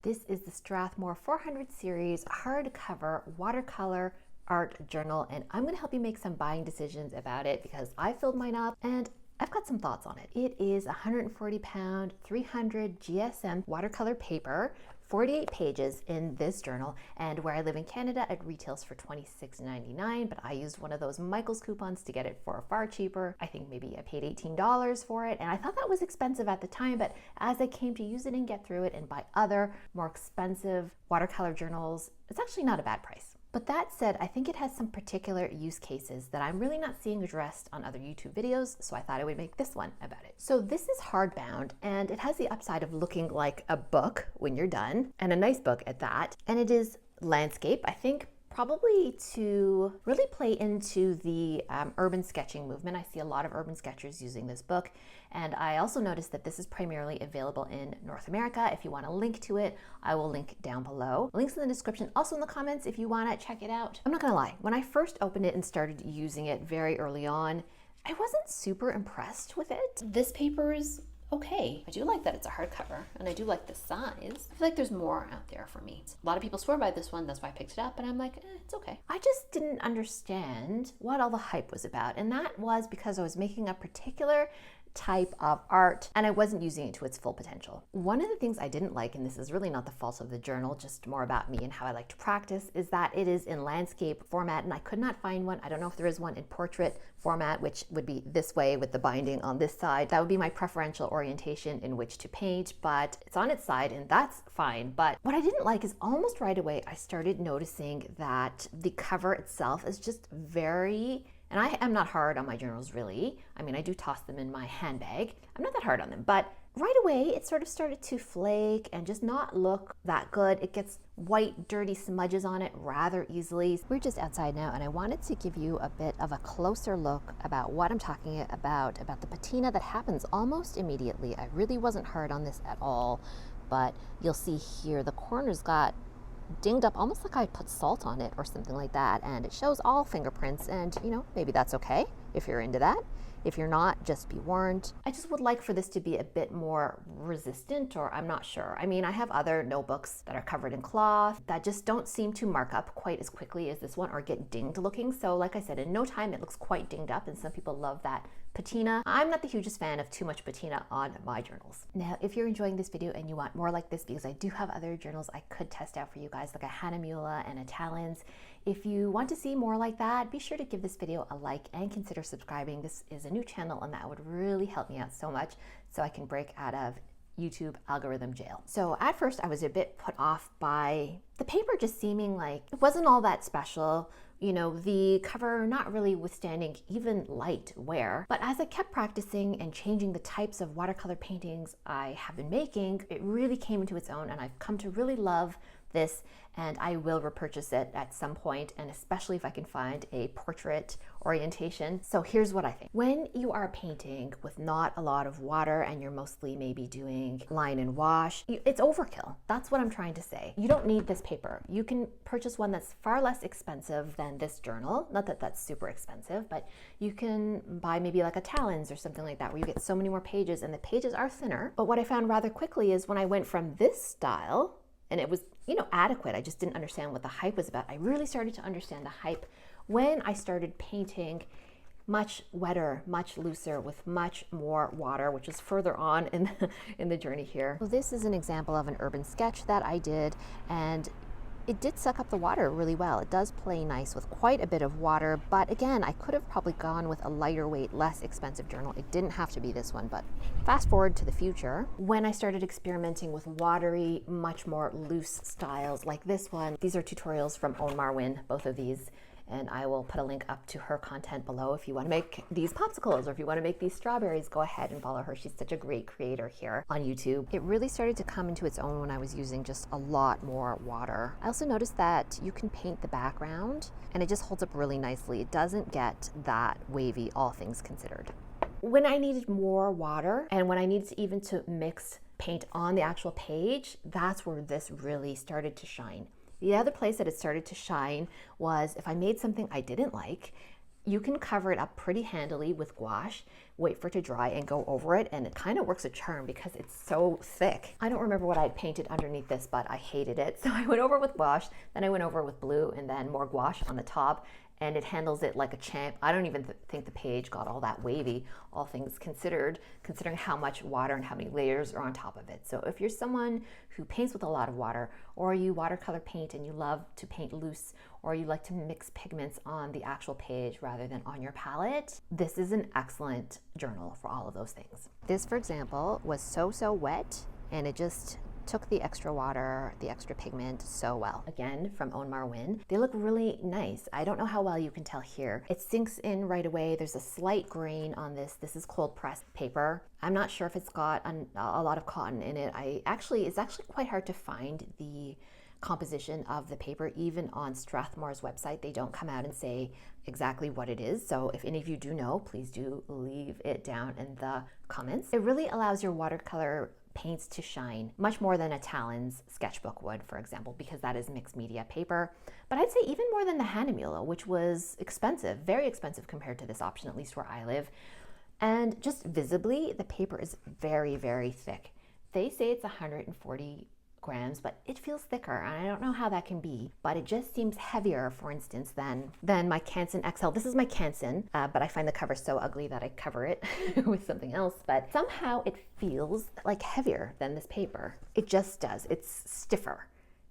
This is the Strathmore 400 series hardcover watercolor art journal, and I'm going to help you make some buying decisions about it because I filled mine up and I've got some thoughts on it. It is 140 pound, 300 GSM watercolor paper, 48 pages in this journal, and where I live in Canada, it retails for $26.99, but I used one of those Michael's coupons to get it for far cheaper. I think maybe I paid $18 for it, and I thought that was expensive at the time, but as I came to use it and get through it and buy other more expensive watercolor journals, it's actually not a bad price. But that said, I think it has some particular use cases that I'm really not seeing addressed on other YouTube videos, so I thought I would make this one about it. So this is hardbound, and it has the upside of looking like a book when you're done, and a nice book at that. And it is landscape, I think, probably to really play into the urban sketching movement. I see a lot of urban sketchers using this book, and I also noticed that this is primarily available in North America. If you want a link to it, I will link down below. Links in the description, also in the comments if you want to check it out. I'm not gonna lie, when I first opened it and started using it very early on, I wasn't super impressed with it. This paper is okay. I do like that it's a hardcover, and I do like the size. I feel like there's more out there for me. A lot of people swear by this one, that's why I picked it up, and I'm like, it's okay. I just didn't understand what all the hype was about, and that was because I was making a particular type of art and I wasn't using it to its full potential. One of the things I didn't like, and this is really not the fault of the journal, just more about me and how I like to practice, is that it is in landscape format, and I could not find one. I don't know if there is one in portrait format, which would be this way with the binding on this side. That would be my preferential orientation in which to paint, but it's on its side and that's fine. But what I didn't like is almost right away I started noticing that the cover itself is just very, and I am not hard on my journals really. I mean, I do toss them in my handbag. I'm not that hard on them, but right away it sort of started to flake and just not look that good. It gets white, dirty smudges on it rather easily. We're just outside now, and I wanted to give you a bit of a closer look about what I'm talking about the patina that happens almost immediately. I really wasn't hard on this at all, but you'll see here the corners got dinged up almost like I put salt on it or something like that, and it shows all fingerprints, and you know, maybe that's okay if you're into that. If you're not, just be warned. I just would like for this to be a bit more resistant, or I'm not sure. I mean, I have other notebooks that are covered in cloth that just don't seem to mark up quite as quickly as this one or get dinged looking. So like I said, in no time it looks quite dinged up, and some people love that patina. I'm not the hugest fan of too much patina on my journals. Now, if you're enjoying this video and you want more like this, because I do have other journals I could test out for you guys, like a Hahnemühle and a Talens. If you want to see more like that, be sure to give this video a like and consider subscribing. This is a new channel, and that would really help me out so much so I can break out of YouTube algorithm jail. So at first I was a bit put off by the paper just seeming like it wasn't all that special. You know, the cover not really withstanding even light wear. But as I kept practicing and changing the types of watercolor paintings I have been making, it really came into its own, and I've come to really love this, and I will repurchase it at some point, and especially if I can find a portrait orientation. So here's what I think. When you are painting with not a lot of water and you're mostly maybe doing line and wash, it's overkill. That's what I'm trying to say. You don't need this paper. You can purchase one that's far less expensive than this journal. Not that that's super expensive, but you can buy maybe like a Talens or something like that, where you get so many more pages and the pages are thinner. But what I found rather quickly is when I went from this style, and it was, you know, adequate. I just didn't understand what the hype was about. I really started to understand the hype when I started painting much wetter, much looser, with much more water, which is further on in the journey here. So this is an example of an urban sketch that I did, and it did suck up the water really well. It does play nice with quite a bit of water, but again, I could have probably gone with a lighter weight, less expensive journal. It didn't have to be this one, but fast forward to the future, when I started experimenting with watery, much more loose styles like this one. These are tutorials from Marwin, both of these, and I will put a link up to her content below. If you want to make these popsicles, or if you want to make these strawberries, go ahead and follow her. She's such a great creator here on YouTube. It really started to come into its own when I was using just a lot more water. I also noticed that you can paint the background and it just holds up really nicely. It doesn't get that wavy, all things considered. When I needed more water, and when I needed to even to mix paint on the actual page, that's where this really started to shine. The other place that it started to shine was if I made something I didn't like, You can cover it up pretty handily with gouache, wait for it to dry and go over it, and it kind of works a charm because it's so thick. I don't remember what I had painted underneath this, but I hated it. So I went over with gouache, then I went over with blue, and then more gouache on the top, and it handles it like a champ. I don't even think the page got all that wavy, all things considered, considering how much water and how many layers are on top of it. So if you're someone who paints with a lot of water, or you watercolor paint and you love to paint loose, or you like to mix pigments on the actual page rather than on your palette, this is an excellent journal for all of those things. This, for example, was so wet, and it just took the extra water, the extra pigment so well. Again, from Onmar Win. They look really nice. I don't know how well you can tell here. It sinks in right away. There's a slight grain on this. This is cold pressed paper. I'm not sure if it's got a lot of cotton in it. It's actually quite hard to find the composition of the paper. Even on Strathmore's website, they don't come out and say exactly what it is. So if any of you do know, please do leave it down in the comments. It really allows your watercolor paints to shine much more than a Talon's sketchbook would, for example, because that is mixed media paper. But I'd say even more than the Hahnemühle, which was expensive, very expensive compared to this option, at least where I live. And just visibly, the paper is very thick. They say it's 140 grams, but it feels thicker, and I don't know how that can be, but it just seems heavier, for instance, than my Canson XL. This is my Canson, but I find the cover so ugly that I cover it with something else, but somehow it feels like heavier than this paper. It just does. It's stiffer.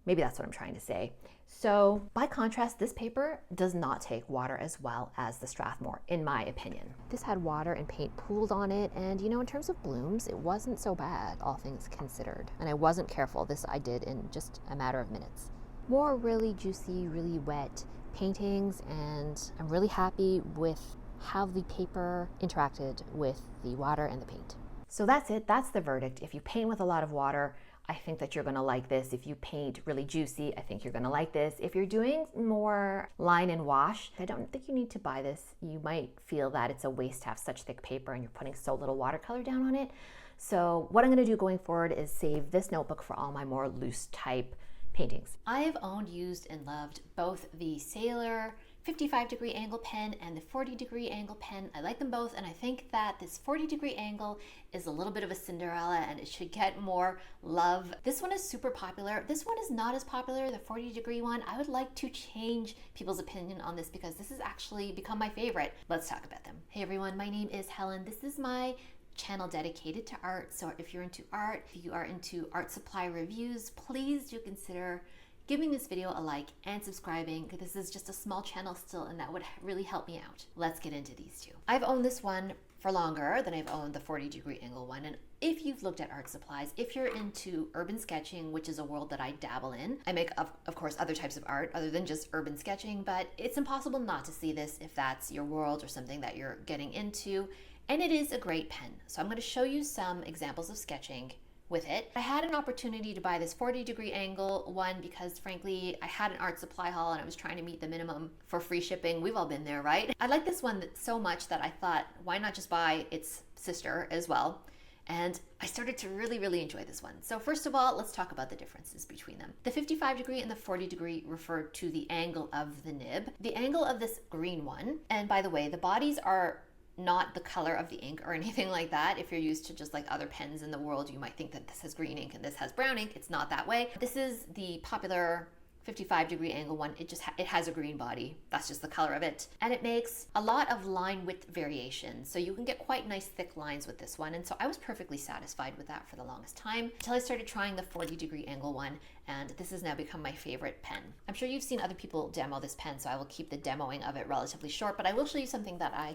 Maybe that's what I'm trying to say. So by contrast, this paper does not take water as well as the Strathmore, in my opinion. This had water and paint pooled on it, and in terms of blooms, it wasn't so bad, all things considered. And I wasn't careful. This I did in just a matter of minutes. More really juicy, really wet paintings, and I'm really happy with how the paper interacted with the water and the paint. So that's it. That's the verdict. If you paint with a lot of water, I think that you're going to like this. If you paint really juicy, I think you're going to like this. If you're doing more line and wash, I don't think you need to buy this. You might feel that it's a waste to have such thick paper and you're putting so little watercolor down on it. So what I'm going to do going forward is save this notebook for all my more loose type paintings. I have owned, used, and loved both the Sailor 55-degree angle pen and the 40-degree angle pen. I like them both, and I think that this 40-degree angle is a little bit of a Cinderella and it should get more love. This one is super popular. This one is not as popular, the 40-degree one. I would like to change people's opinion on this because this has actually become my favorite. Let's talk about them. Hey everyone, my name is Helen. This is my channel dedicated to art. So if you're into art, if you are into art supply reviews, please do consider giving this video a like and subscribing. This is just a small channel still, and that would really help me out. Let's get into these two. I've owned this one for longer than I've owned the 40-degree angle one, and if you've looked at art supplies, if you're into urban sketching, which is a world that I dabble in, I make of course other types of art other than just urban sketching, but it's impossible not to see this if that's your world or something that you're getting into, and it is a great pen. So I'm going to show you some examples of sketching with it. I had an opportunity to buy this 40-degree angle one because frankly I had an art supply haul and I was trying to meet the minimum for free shipping. We've all been there, right? I like this one so much that I thought, why not just buy its sister as well? And I started to really enjoy this one. So first of all, let's talk about the differences between them. The 55-degree and the 40-degree refer to the angle of the nib. The angle of this green one, and by the way, the bodies are not the color of the ink or anything like that. If you're used to just like other pens in the world, you might think that this has green ink and this has brown ink. It's not that way. This is the popular 55-degree angle one. It has a green body. That's just the color of it. And it makes a lot of line width variation. So you can get quite nice thick lines with this one. And so I was perfectly satisfied with that for the longest time until I started trying the 40-degree angle one. And this has now become my favorite pen. I'm sure you've seen other people demo this pen, so I will keep the demoing of it relatively short, but I will show you something that I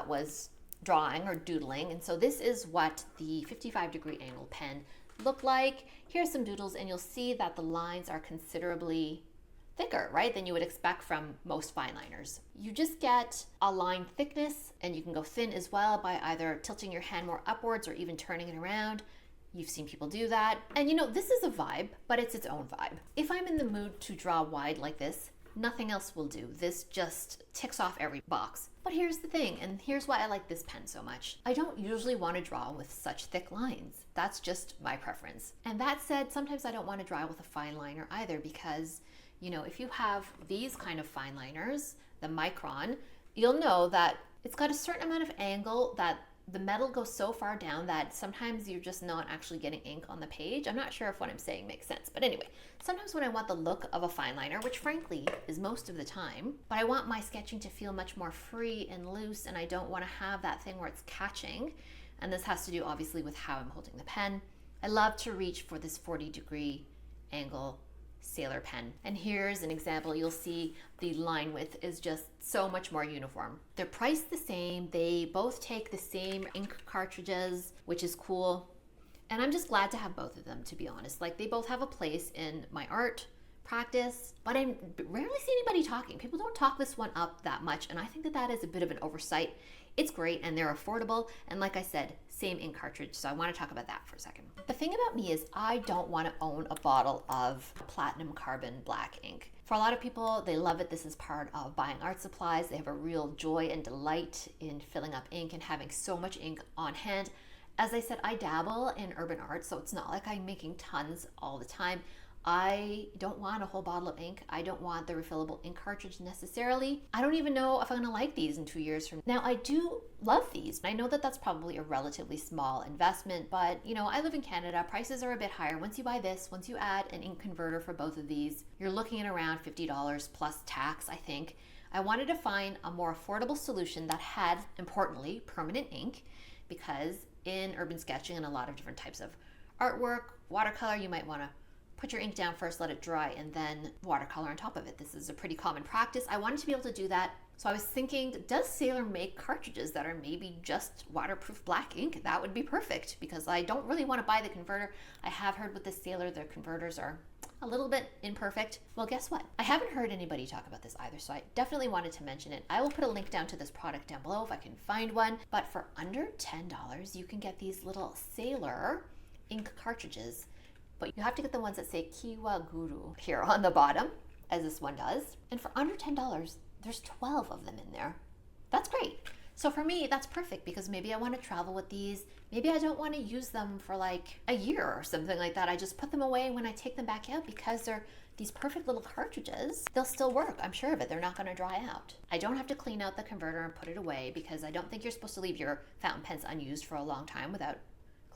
was drawing or doodling. And so this is what the 55-degree angle pen looked like. Here's some doodles, and you'll see that the lines are considerably thicker, right, than you would expect from most fine liners. You just get a line thickness, and you can go thin as well by either tilting your hand more upwards or even turning it around. You've seen people do that. And this is a vibe, but it's its own vibe. If I'm in the mood to draw wide like this, nothing else will do. This just ticks off every box. But here's the thing, and here's why I like this pen so much. I don't usually want to draw with such thick lines. That's just my preference. And that said, sometimes I don't want to draw with a fine liner either because, if you have these kind of fine liners, the Micron, you'll know that it's got a certain amount of angle that the metal goes so far down that sometimes you're just not actually getting ink on the page. I'm not sure if what I'm saying makes sense, but anyway, sometimes when I want the look of a fine liner, which frankly is most of the time, but I want my sketching to feel much more free and loose, and I don't want to have that thing where it's catching, and this has to do obviously with how I'm holding the pen. I love to reach for this 40-degree angle sailor pen. And here's an example. You'll see the line width is just so much more uniform. They're priced the same. They both take the same ink cartridges, which is cool. And I'm just glad to have both of them, to be honest. Like, they both have a place in my art practice, but I rarely see anybody talking. People don't talk this one up that much, and I think that that is a bit of an oversight. It's great, and they're affordable, and like I said, same ink cartridge, so I want to talk about that for a second. The thing about me is I don't want to own a bottle of platinum carbon black ink. For a lot of people, they love it. This is part of buying art supplies. They have a real joy and delight in filling up ink and having so much ink on hand. As I said, I dabble in urban art, so it's not like I'm making tons all the time. I don't want a whole bottle of ink. I don't want the refillable ink cartridge necessarily. I don't even know if I'm gonna like these in 2 years from now. I do love these. I know that that's probably a relatively small investment, but you know, I live in Canada. Prices are a bit higher. Once you buy this, once you add an ink converter for both of these, you're looking at around $50 plus tax, I think. I wanted to find a more affordable solution that had, importantly, permanent ink, because in urban sketching and a lot of different types of artwork, watercolor, you might wanna put your ink down first, let it dry, and then watercolor on top of it. This is a pretty common practice. I wanted to be able to do that. So I was thinking, does Sailor make cartridges that are maybe just waterproof black ink? That would be perfect, because I don't really want to buy the converter. I have heard with the Sailor, their converters are a little bit imperfect. Well, guess what? I haven't heard anybody talk about this either, so I definitely wanted to mention it. I will put a link down to this product down below if I can find one. But for under $10, you can get these little Sailor ink cartridges. But you have to get the ones that say Kiwa Guru here on the bottom, as this one does. And for under $10, there's 12 of them in there. That's great. So for me, that's perfect, because maybe I want to travel with these. Maybe I don't want to use them for like a year or something like that. I just put them away when I take them back out, because they're these perfect little cartridges. They'll still work, I'm sure of it. They're not going to dry out. I don't have to clean out the converter and put it away, because I don't think you're supposed to leave your fountain pens unused for a long time without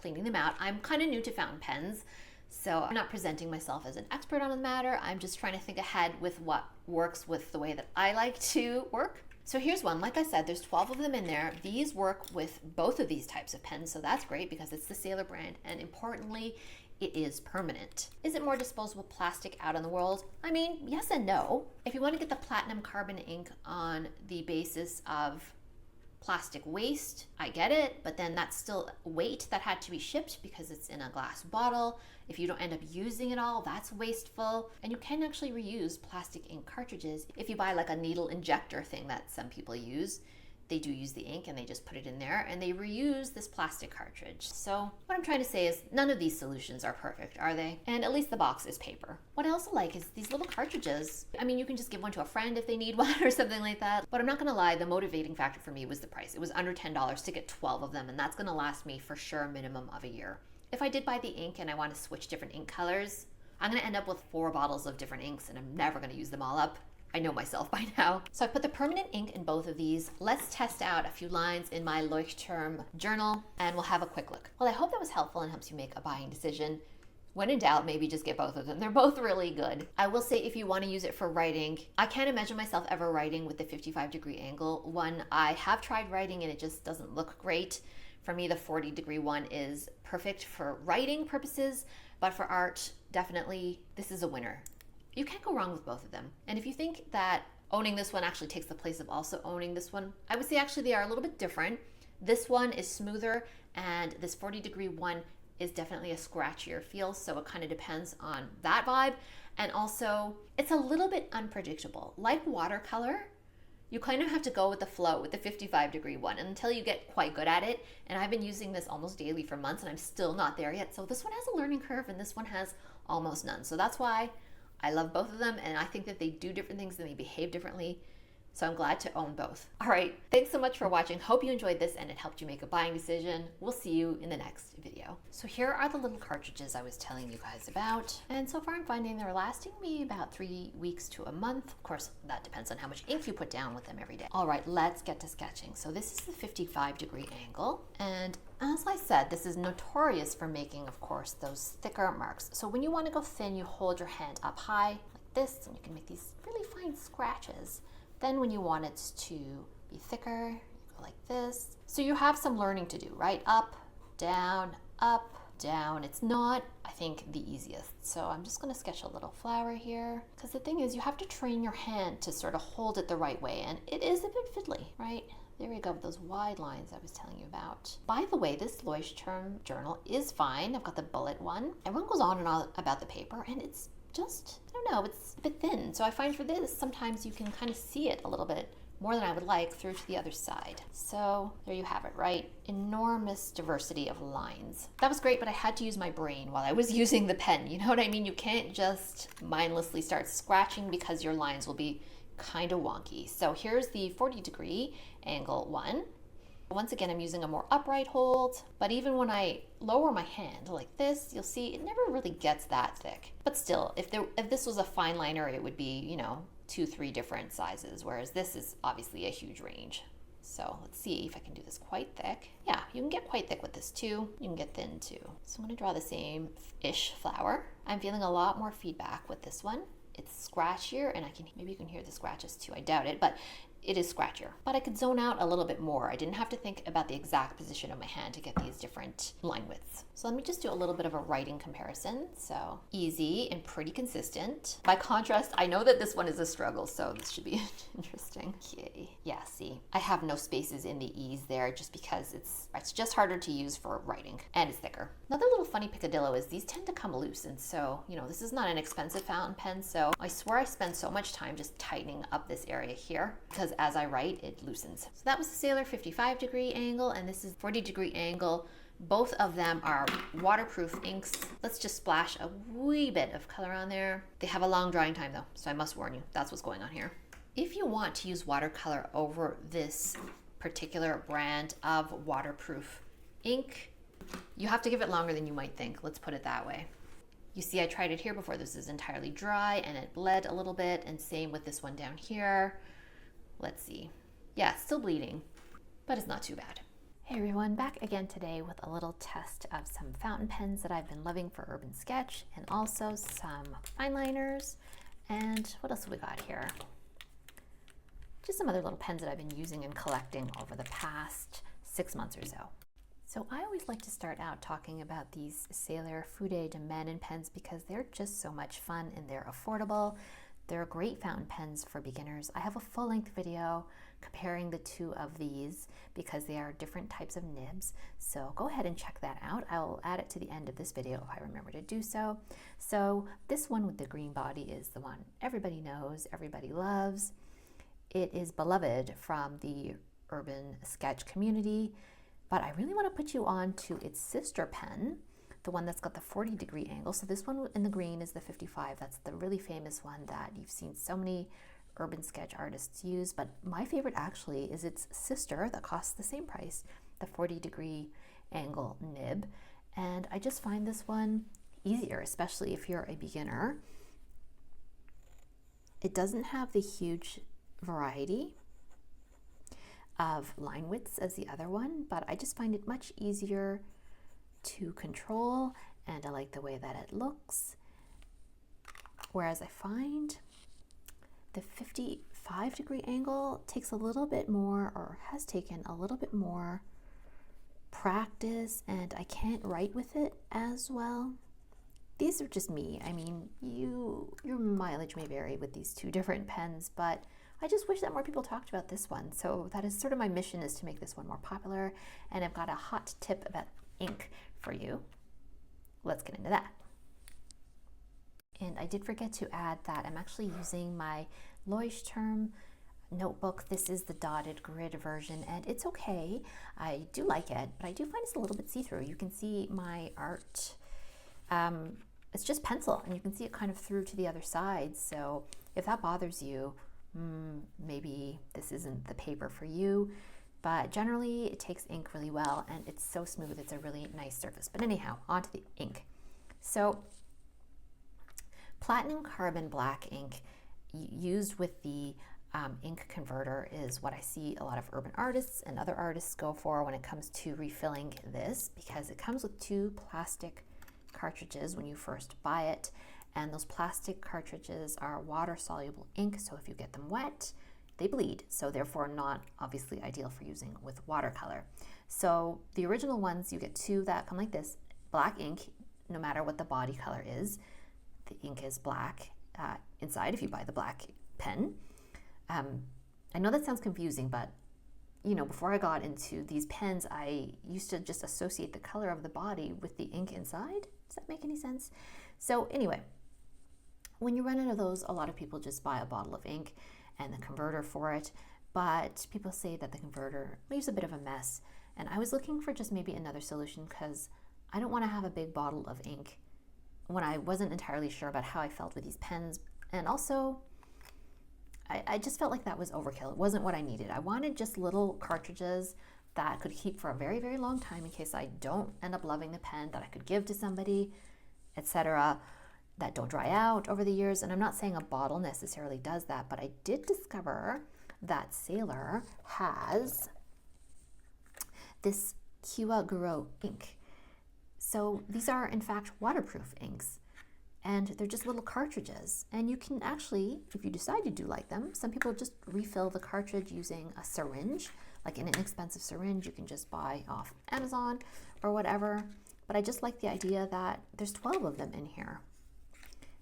cleaning them out. I'm kind of new to fountain pens, so I'm not presenting myself as an expert on the matter. I'm just trying to think ahead with what works with the way that I like to work. So here's one. Like I said, there's 12 of them in there. These work with both of these types of pens, so that's great because it's the Sailor brand, and importantly, it is permanent. Is it more disposable plastic out in the world? I mean, yes and no. If you want to get the platinum carbon ink on the basis of plastic waste, I get it, but then that's still weight that had to be shipped because it's in a glass bottle. If you don't end up using it all, that's wasteful. And you can actually reuse plastic ink cartridges. If you buy like a needle injector thing that some people use, they do use the ink and they just put it in there and they reuse this plastic cartridge. So what I'm trying to say is none of these solutions are perfect, are they? And at least the box is paper. What I also like is these little cartridges. I mean, you can just give one to a friend if they need one or something like that. But I'm not gonna lie, the motivating factor for me was the price. It was under $10 to get 12 of them, and that's gonna last me for sure a minimum of a year. If I did buy the ink and I want to switch different ink colors, I'm gonna end up with 4 bottles of different inks and I'm never gonna use them all up. I know myself by now. So I put the permanent ink in both of these. Let's test out a few lines in my Leuchtturm journal and we'll have a quick look. Well, I hope that was helpful and helps you make a buying decision. When in doubt, maybe just get both of them. They're both really good. I will say if you want to use it for writing, I can't imagine myself ever writing with the 55-degree angle one. I have tried writing and it just doesn't look great. For me, the 40-degree one is perfect for writing purposes, but for art, definitely, this is a winner. You can't go wrong with both of them. And if you think that owning this one actually takes the place of also owning this one, I would say actually they are a little bit different. This one is smoother and this 40-degree one is definitely a scratchier feel, so it kind of depends on that vibe. And also, it's a little bit unpredictable. Like watercolor, you kind of have to go with the flow with the 55-degree one until you get quite good at it. And I've been using this almost daily for months and I'm still not there yet. So this one has a learning curve and this one has almost none. So that's why I love both of them, and I think that they do different things and they behave differently. So I'm glad to own both. All right, thanks so much for watching. Hope you enjoyed this and it helped you make a buying decision. We'll see you in the next video. So here are the little cartridges I was telling you guys about. And so far I'm finding they're lasting me about 3 weeks to a month. Of course, that depends on how much ink you put down with them every day. All right, let's get to sketching. So this is the 55-degree angle. And as I said, this is notorious for making, of course, those thicker marks. So when you want to go thin, you hold your hand up high like this, and you can make these really fine scratches. Then when you want it to be thicker, you go like this. So you have some learning to do, right? Up, down, It's not, I think, the easiest. So I'm just gonna sketch a little flower here. Because the thing is, you have to train your hand to sort of hold it the right way. And it is a bit fiddly, right? There we go, with those wide lines I was telling you about. By the way, this Leuchtturm journal is fine. I've got the bullet one. Everyone goes on and on about the paper, and it's just, I don't know, it's a bit thin. So I find for this, sometimes you can kind of see it a little bit more than I would like through to the other side. So there you have it, right? Enormous diversity of lines. That was great, but I had to use my brain while I was using the pen. You know what I mean? You can't just mindlessly start scratching because your lines will be kind of wonky. So here's the 40-degree angle one. Once again, I'm using a more upright hold, but even when I lower my hand like this, you'll see it never really gets that thick. But still, if this was a fine liner, it would be, you know, 2-3 different sizes, whereas this is obviously a huge range. So let's see if I can do this quite thick. Yeah, you can get quite thick with this too. You can get thin too. So I'm gonna draw the same-ish flower. I'm feeling a lot more feedback with this one. It's scratchier, and maybe you can hear the scratches too, I doubt it, but it is scratchier. But I could zone out a little bit more. I didn't have to think about the exact position of my hand to get these different line widths. So let me just do a little bit of a writing comparison. So easy and pretty consistent. By contrast, I know that this one is a struggle, so this should be interesting. Okay, yeah, see, I have no spaces in the E's there just because it's just harder to use for writing, and it's thicker. Another little funny picadillo is these tend to come loose, and so, you know, this is not an expensive fountain pen, so I swear I spend so much time just tightening up this area here, because as I write, it loosens. So that was the Sailor 55-degree angle, and this is 40-degree angle. Both of them are waterproof inks. Let's just splash a wee bit of color on there. They have a long drying time though, so I must warn you, that's what's going on here. If you want to use watercolor over this particular brand of waterproof ink, you have to give it longer than you might think. Let's put it that way. You see, I tried it here before. This is entirely dry and it bled a little bit, and same with this one down here. Let's see. Yeah, it's still bleeding, but it's not too bad. Hey everyone, back again today with a little test of some fountain pens that I've been loving for Urban Sketch, and also some Fineliners. And what else have we got here? Just some other little pens that I've been using and collecting over the past 6 months or so. So I always like to start out talking about these Sailor Fude de Manin pens because they're just so much fun and they're affordable. They're great fountain pens for beginners. I have a full-length video comparing the two of these because they are different types of nibs. So go ahead and check that out. I'll add it to the end of this video if I remember to do so. So this one with the green body is the one everybody knows, everybody loves. It is beloved from the Urban Sketch community, but I really want to put you on to its sister pen, the one that's got the 40-degree angle. So this one in the green is the 55. That's the really famous one that you've seen so many Urban Sketch artists use, but my favorite actually is its sister that costs the same price, the 40-degree angle nib. And I just find this one easier, especially if you're a beginner. It doesn't have the huge variety of line widths as the other one, but I just find it much easier to control, and I like the way that it looks. Whereas I find the 55-degree angle takes a little bit more, or has taken a little bit more practice, and I can't write with it as well. These are just me. I mean, your mileage may vary with these two different pens, but I just wish that more people talked about this one. So that is sort of my mission, is to make this one more popular. And I've got a hot tip about ink for you. Let's get into that. And I did forget to add that I'm actually using my Leuchtturm notebook. This is the dotted grid version, and it's okay. I do like it, but I do find it's a little bit see-through. You can see my art. It's just pencil, and you can see it kind of through to the other side. So if that bothers you, maybe this isn't the paper for you, but generally it takes ink really well and it's so smooth, it's a really nice surface. But anyhow, onto the ink. So platinum carbon black ink used with the ink converter is what I see a lot of urban artists and other artists go for when it comes to refilling this, because it comes with 2 plastic cartridges when you first buy it, and those plastic cartridges are water soluble ink, so if you get them wet they bleed, so therefore not obviously ideal for using with watercolor. So the original ones, you get 2 that come like this, black ink, no matter what the body color is, the ink is black inside if you buy the black pen. I know that sounds confusing, but you know, before I got into these pens, I used to just associate the color of the body with the ink inside. Does that make any sense? So anyway, when you run out of those, a lot of people just buy a bottle of ink and the converter for it, but people say that the converter leaves a bit of a mess, and I was looking for just maybe another solution because I don't want to have a big bottle of ink when I wasn't entirely sure about how I felt with these pens, and also I just felt like that was overkill. It wasn't what I needed. I wanted just little cartridges that could keep for a very, very long time in case I don't end up loving the pen, that I could give to somebody, etc., that don't dry out over the years. And I'm not saying a bottle necessarily does that, but I did discover that Sailor has this Kiwaguro ink. So these are in fact waterproof inks, and they're just little cartridges, and you can actually, if you decide you do like them, some people just refill the cartridge using a syringe, like an inexpensive syringe you can just buy off Amazon or whatever. But I just like the idea that there's 12 of them in here,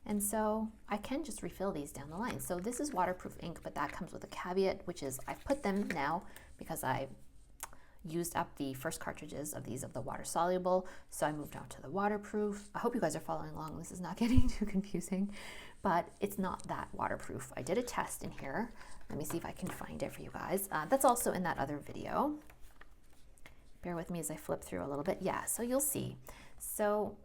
and so I can just refill these down the line. So this is waterproof ink, but that comes with a caveat, which is I've put them now because I used up the first cartridges of these of the water soluble, so I moved on to the waterproof. I hope you guys are following along. This is not getting too confusing, but it's not that waterproof. I did a test in here. Let me see if I can find it for you guys. That's also in that other video. Bear with me as I flip through a little bit. Yeah, so you'll see. So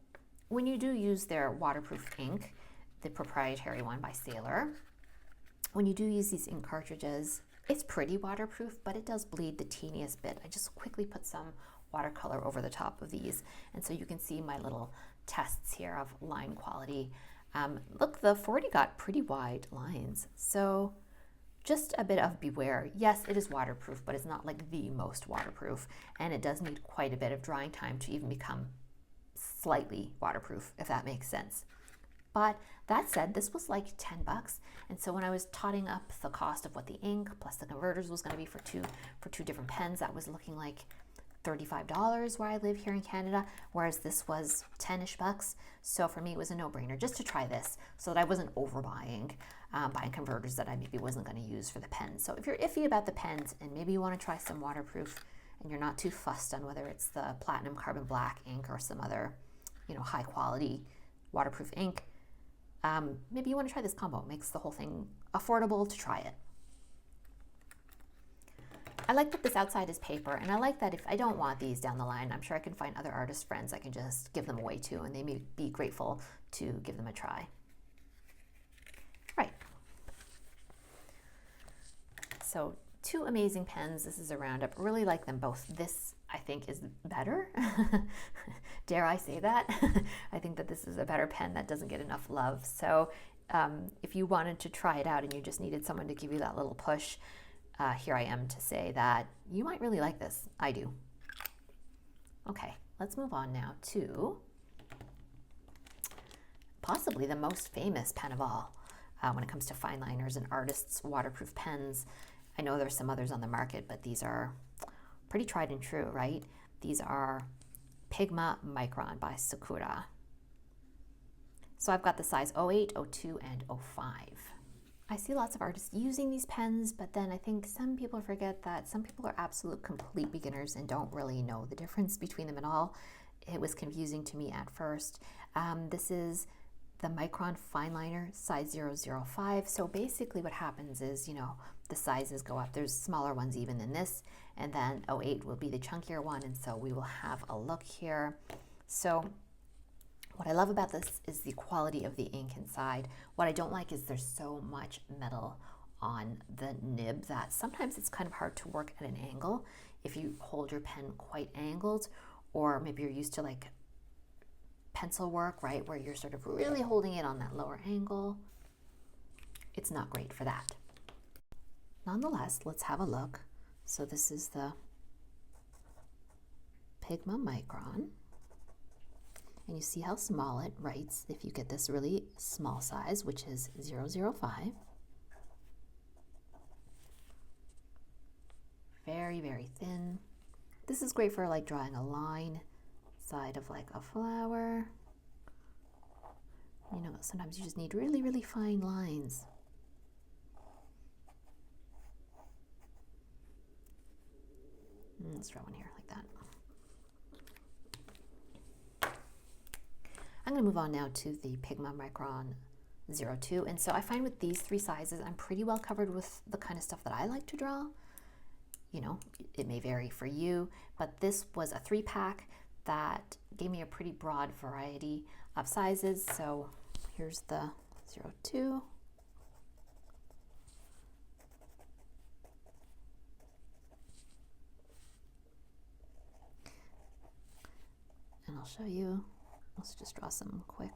when you do use their waterproof ink, the proprietary one by Sailor, when you do use these ink cartridges, it's pretty waterproof, but it does bleed the teeniest bit. I just quickly put some watercolor over the top of these, and so you can see my little tests here of line quality. Look, the 40 got pretty wide lines, so just a bit of beware. Yes, it is waterproof, but it's not like the most waterproof, and it does need quite a bit of drying time to even become slightly waterproof, if that makes sense. But that said, this was like 10 bucks. And so when I was totting up the cost of what the ink plus the converters was going to be for two different pens, that was looking like $35 where I live here in Canada, whereas this was 10-ish bucks. So for me, it was a no-brainer just to try this so that I wasn't overbuying, buying converters that I maybe wasn't going to use for the pens. So if you're iffy about the pens and maybe you want to try some waterproof and you're not too fussed on whether it's the platinum carbon black ink or some other, you know, high quality waterproof ink, maybe you want to try this combo. It makes the whole thing affordable to try it. I like that this outside is paper, and I like that if I don't want these down the line, I'm sure I can find other artist friends I can just give them away to, and they may be grateful to give them a try. Right. So 2 amazing pens. This is a roundup. Really like them both. This, I think, is better. Dare I say that? I think that this is a better pen that doesn't get enough love. So if you wanted to try it out and you just needed someone to give you that little push, here I am to say that you might really like this. I do. Okay, let's move on now to possibly the most famous pen of all when it comes to Fineliners and artists' waterproof pens. I know there's some others on the market, but these are pretty tried and true, right? These are Pigma Micron by Sakura. So I've got the size 08, 02, and 05. I see lots of artists using these pens, but then I think some people forget that some people are absolute complete beginners and don't really know the difference between them at all. It was confusing to me at first. This is the Micron Fineliner size 005. So basically what happens is, you know, the sizes go up. There's smaller ones even than this, and then 08 will be the chunkier one, and so we will have a look here. So what I love about this is the quality of the ink inside. What I don't like is there's so much metal on the nib that sometimes it's kind of hard to work at an angle if you hold your pen quite angled, or maybe you're used to like pencil work, right, where you're sort of really holding it on that lower angle. It's not great for that. Nonetheless, let's have a look. So this is the Pigma Micron. And you see how small it writes if you get this really small size, which is 005. Very, very thin. This is great for like drawing a line side of like a flower. You know, sometimes you just need really, really fine lines. Let's draw one here like that. I'm going to move on now to the Pigma Micron 02. And so I find with these three sizes, I'm pretty well covered with the kind of stuff that I like to draw. You know, it may vary for you, but this was a 3-pack that gave me a pretty broad variety of sizes. So here's the 02. And I'll show you. Let's just draw some quick.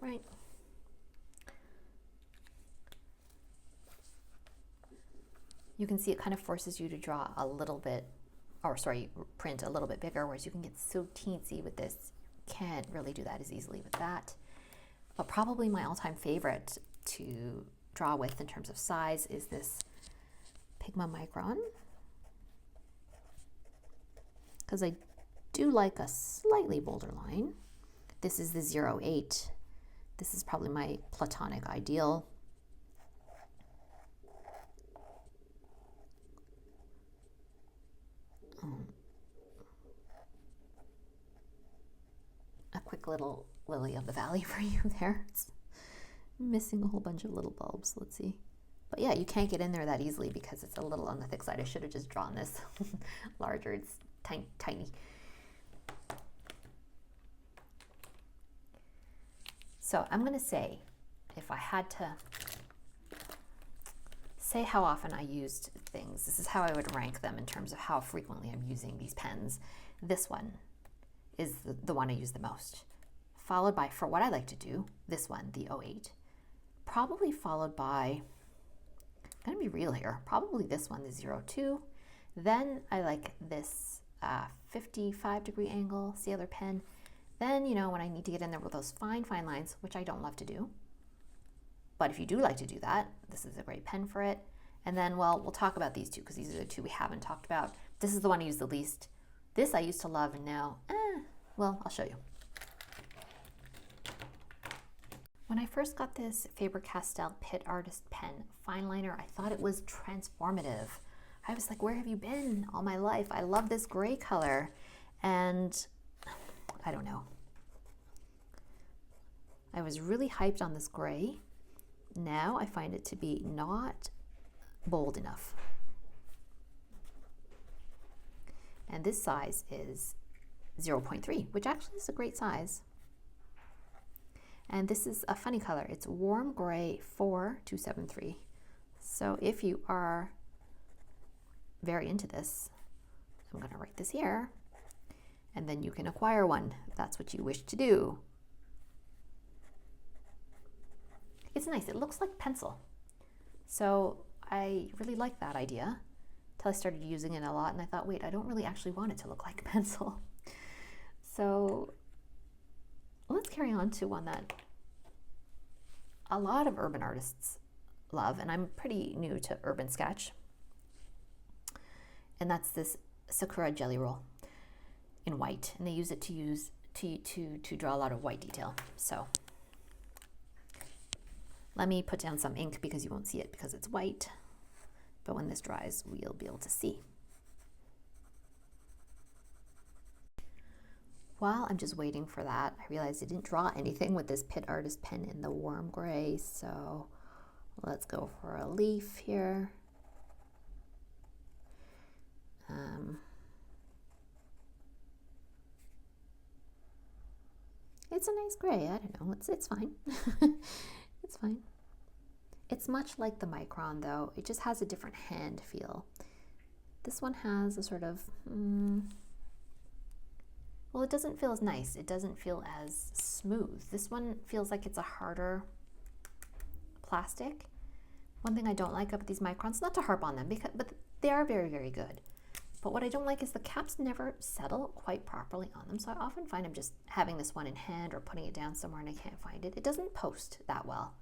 Right. You can see it kind of forces you to draw a little bit, or sorry, print a little bit bigger, whereas you can get so teensy with this. You can't really do that as easily with that. But probably my all-time favorite to draw with in terms of size is this Pigma Micron, because I do like a slightly bolder line. This is the 08. This is probably my platonic ideal. A quick little lily of the valley for you there. It's missing a whole bunch of little bulbs. Let's see. But yeah, you can't get in there that easily because it's a little on the thick side. I should have just drawn this larger. It's tiny. So I'm going to say, if I had to say how often I used things, this is how I would rank them in terms of how frequently I'm using these pens. This one is the one I use the most, followed by, for what I like to do, this one, the 08, probably followed by, I'm gonna be real here, probably this one, the 02. Then I like this 55-degree angle Sailor pen. Then, you know, when I need to get in there with those fine lines, which I don't love to do, but if you do like to do that, this is a great pen for it. And then, well, we'll talk about these two because these are the two we haven't talked about. This is the one I use the least. This I used to love, and now, well, I'll show you. When I first got this Faber-Castell Pitt Artist Pen Fineliner, I thought it was transformative. I was like, where have you been all my life? I love this gray color. And I don't know. I was really hyped on this gray. Now I find it to be not bold enough. And this size is 0.3, which actually is a great size. And this is a funny color. It's warm gray 4273. So if you are very into this, I'm going to write this here, and then you can acquire one if that's what you wish to do. It's nice. It looks like pencil. So I really like that idea until I started using it a lot, and I thought, wait, I don't really actually want it to look like a pencil. So let's carry on to one that a lot of urban artists love, and I'm pretty new to urban sketch, and that's this Sakura jelly roll in white, and they use it to draw a lot of white detail. So let me put down some ink because you won't see it because it's white, but when this dries, we'll be able to see. While I'm just waiting for that, I realized I didn't draw anything with this Pitt Artist pen in the warm gray, so let's go for a leaf here. It's a nice gray. I don't know. It's fine. It's fine. It's much like the Micron though. It just has a different hand feel. This one has a sort of, well, it doesn't feel as nice. It doesn't feel as smooth. This one feels like it's a harder plastic. One thing I don't like about these Microns, not to harp on them, but they are very, very good. But what I don't like is the caps never settle quite properly on them. So I often find I'm just having this one in hand or putting it down somewhere and I can't find it. It doesn't post that well.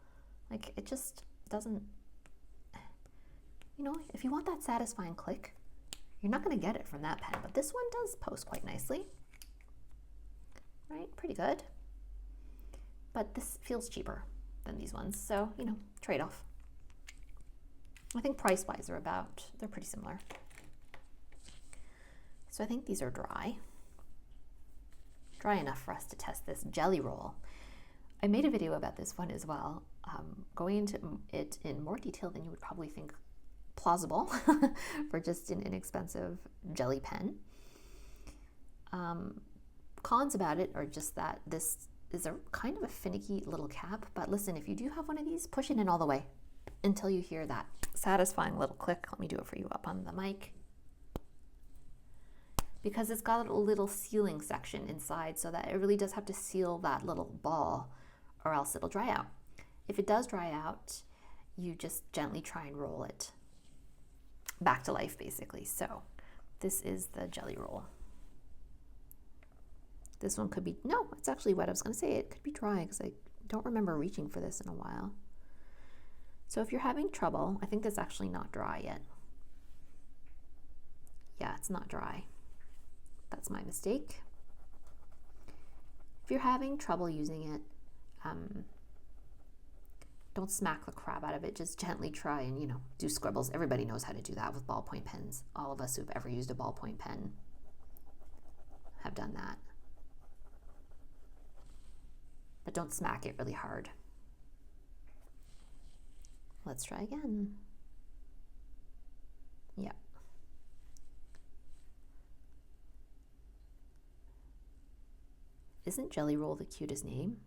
Like it just doesn't, you know, if you want that satisfying click, you're not going to get it from that pen, but this one does post quite nicely, right? Pretty good, but this feels cheaper than these ones. So, you know, trade-off. I think price-wise they're pretty similar. So I think these are dry enough for us to test this jelly roll. I made a video about this one as well, going into it in more detail than you would probably think plausible for just an inexpensive jelly pen. Cons about it are just that this is a kind of a finicky little cap, but listen, if you do have one of these, push it in all the way until you hear that satisfying little click. Let me do it for you up on the mic. Because it's got a little sealing section inside, so that it really does have to seal that little ball or else it'll dry out. If it does dry out, you just gently try and roll it back to life, basically. So this is the jelly roll. This one could be, no, it's actually wet. I was going to say it could be dry because I don't remember reaching for this in a while. So if you're having trouble, I think that's actually not dry yet. Yeah, it's not dry. That's my mistake. If you're having trouble using it, don't smack the crap out of it. Just gently try and, you know, do scribbles. Everybody knows how to do that with ballpoint pens. All of us who've ever used a ballpoint pen have done that. But don't smack it really hard. Let's try again. Yeah. Isn't Jelly Roll the cutest name?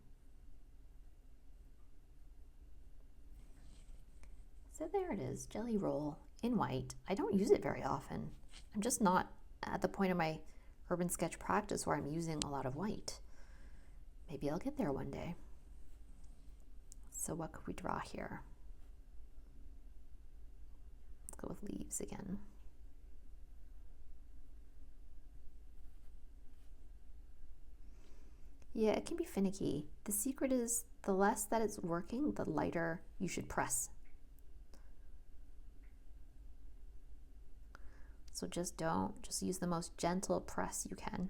So there it is, Jelly Roll in white. I don't use it very often. I'm just not at the point of my urban sketch practice where I'm using a lot of white. Maybe I'll get there one day. So what could we draw here? Let's go with leaves again. Yeah, it can be finicky. The secret is the less that it's working, the lighter you should press. So just use the most gentle press you can.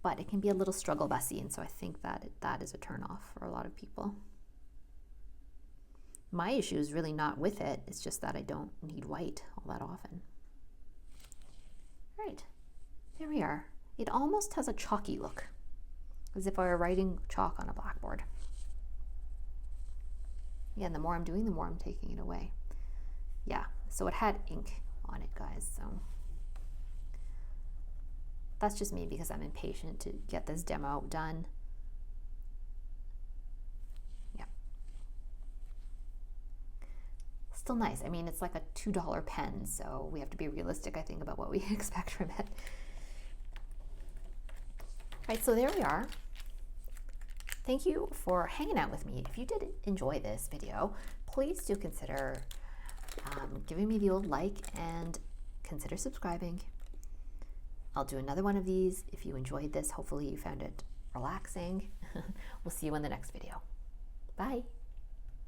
But it can be a little struggle bussy, and so I think that is a turnoff for a lot of people. My issue is really not with it, it's just that I don't need white all that often. All right, there we are. It almost has a chalky look, as if I were writing chalk on a blackboard. Yeah, and the more I'm doing, the more I'm taking it away. Yeah, so it had ink on it, guys, so that's just me because I'm impatient to get this demo done. Yeah. Still nice. I mean, it's like a $2 pen, so we have to be realistic, I think, about what we expect from it. Right, so there we are. Thank you for hanging out with me. If you did enjoy this video, please do consider giving me the old like and consider subscribing. I'll do another one of these. If you enjoyed this, hopefully you found it relaxing. We'll see you in the next video. Bye.